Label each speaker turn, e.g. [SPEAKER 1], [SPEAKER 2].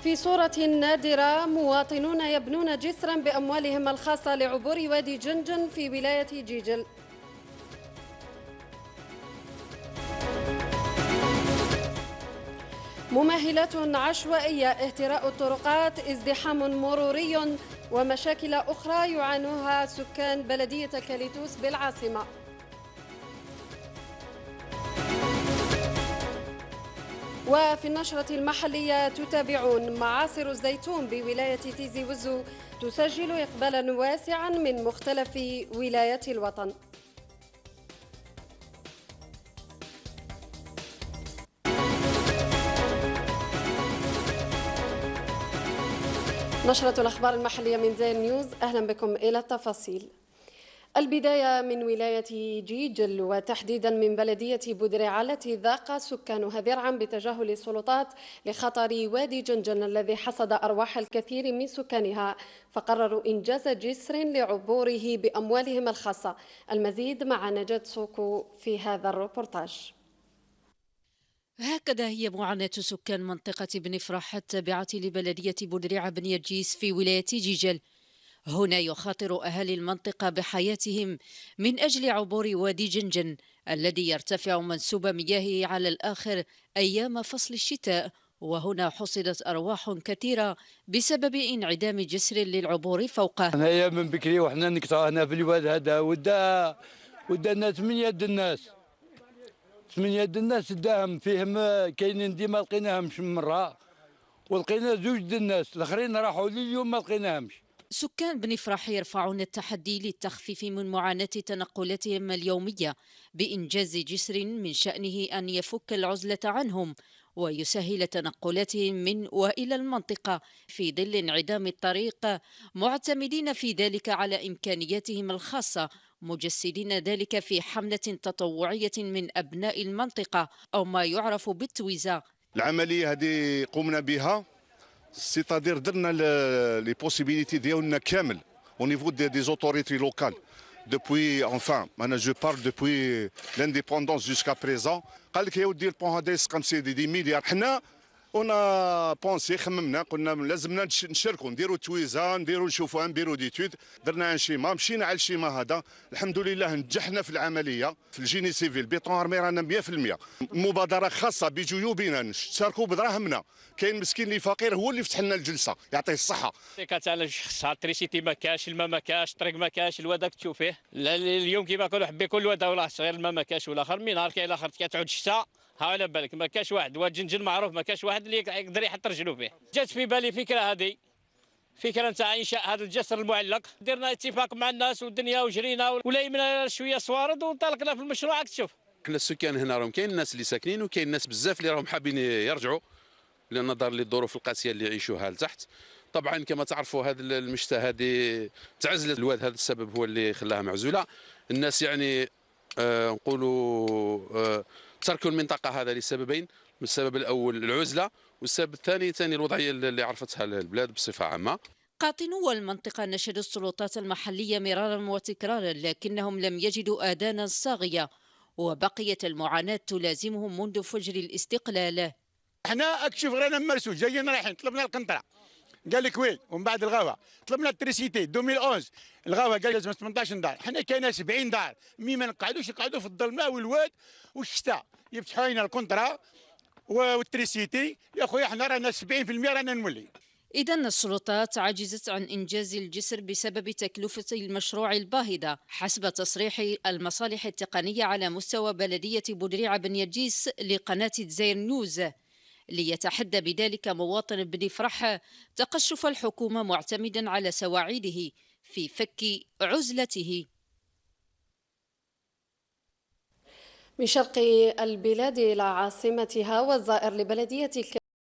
[SPEAKER 1] في صورة نادرة مواطنون يبنون جسرا بأموالهم الخاصة لعبور وادي جنجن في ولاية جيجل. ممهلات عشوائية، اهتراء الطرقات، ازدحام مروري ومشاكل أخرى يعانوها سكان بلدية كاليتوس بالعاصمة. وفي النشرة المحلية تتابعون معاصر الزيتون بولاية تيزي وزو تسجل إقبالا واسعا من مختلف ولايات الوطن. نشرة الأخبار المحلية من زين نيوز، أهلا بكم إلى التفاصيل. البداية من ولاية جيجل وتحديدا من بلدية بودريعة التي ذاق سكانها ذرعا بتجاهل السلطات لخطر وادي جنجن الذي حصد أرواح الكثير من سكانها، فقرروا إنجاز جسر لعبوره بأموالهم الخاصة. المزيد مع نجاة سوكو في هذا الروبورتاج.
[SPEAKER 2] هكذا هي معاناة سكان منطقة بن فرح التابعة لبلدية بودريعة بن يرجيس في ولاية جيجل. هنا يخاطر أهالي المنطقة بحياتهم من أجل عبور وادي جنجن الذي يرتفع منسوب مياهه على الآخر أيام فصل الشتاء، وهنا حصدت أرواح كثيرة بسبب انعدام جسر للعبور فوقه.
[SPEAKER 3] هنايا من بكري وحنا نقطع هنا في الواد هذا ودانا 8 الناس 8 الناس داهم فيهم كاينين ديما لقيناهمش من مرة، ولقينا 2 الناس الاخرين راحوا لليوم ما لقيناهمش.
[SPEAKER 2] سكان بن فرح يرفعون التحدي للتخفيف من معاناة تنقلاتهم اليومية بإنجاز جسر من شأنه أن يفك العزلة عنهم ويسهل تنقلاتهم من وإلى المنطقة في ظل انعدام الطريق، معتمدين في ذلك على إمكانياتهم الخاصة، مجسدين ذلك في حملة تطوعية من أبناء المنطقة أو ما يعرف بالتويزة.
[SPEAKER 4] العملية هذه قمنا بها، سيتادير درنا لي بوسيبيليتي ديالنا كامل au niveau des autorités locales depuis انا جو بارل depuis l'indépendance jusqu'à présent. قال لك يا ودي البون هذا يسقم سيدي دي مليار. حنا انا بونسي خممنا قلنا لازمنا نشاركوا نديروا تويزه نشوفوها نديروا ديتود. درنا ان شيما مشينا على الشيما هذا الحمد لله نجحنا في العمليه في الجيني سيفيل بيطون ارمي رانا 100%. مبادره خاصه بجيوبنا نشاركوا بدراهمنا. كاين مسكين اللي فقير هو اللي فتح لنا الجلسه يعطيه الصحه.
[SPEAKER 5] كتعلم خصها التريسيتي ما كاش، الماء ما كاش، الطريق ما كاش، الواد تشوف فيه اليوم كيما كانوا حبي كل الواد ولا صغير الماء ما كاش والاخر من نهار كاين الاخر كتعود الشتاء ها على بالك ما كاش واحد. واد جنجن معروف ما كاش واحد اللي يقدر يحط رجلو فيه. جات في بالي فكره هذه، فكره نتاع انشاء هذا الجسر المعلق. درنا اتفاق مع الناس والدنيا وجرينا ولايمنا شويه صوارد وانطلقنا في المشروع. تشوف
[SPEAKER 6] حنا السكان هنا راهم كاين الناس اللي ساكنين وكاين ناس بزاف اللي راهم حابين يرجعوا لنظرا للظروف القاسيه اللي يعيشوها لتحت. طبعا كما تعرفوا هذا المشتى هذه تعزلت الواد، هذا السبب هو اللي خلاها معزوله. الناس يعني نقولوا تركوا المنطقه هذا لسببين، السبب الاول العزله والسبب الثاني الوضعيه اللي عرفتها البلاد بصفه عامه.
[SPEAKER 2] قاطنو المنطقة نشدوا السلطات المحلية مرارا وتكرارا لكنهم لم يجدوا آذانا صاغية، وبقيت المعاناة تلازمهم منذ فجر الاستقلال.
[SPEAKER 7] احنا اكشف رانا مرسول جايين رايحين طلبنا القنطره قال لك وين، ومن بعد الغاوه طلبنا التريسيتي 2011 الغاوه قال لازم 18 دار. حنا كاينه 70 دار ما نقعدوش نقعدوا في الظلمه والواد والشتاء. يفتحوا لنا القنطره والتريسيتي يا خويا حنا رانا 70% رانا نولي.
[SPEAKER 2] إذا السلطات عجزت عن إنجاز الجسر بسبب تكلفة المشروع الباهظة حسب تصريح المصالح التقنية على مستوى بلدية بودريعة بن يرجيس لقناة زير نيوز، ليتحدى بذلك مواطن بن فرح تقشف الحكومة معتمدا على سواعده في فك عزلته.
[SPEAKER 1] من شرق البلاد إلى عاصمتها، والزائر لبلدية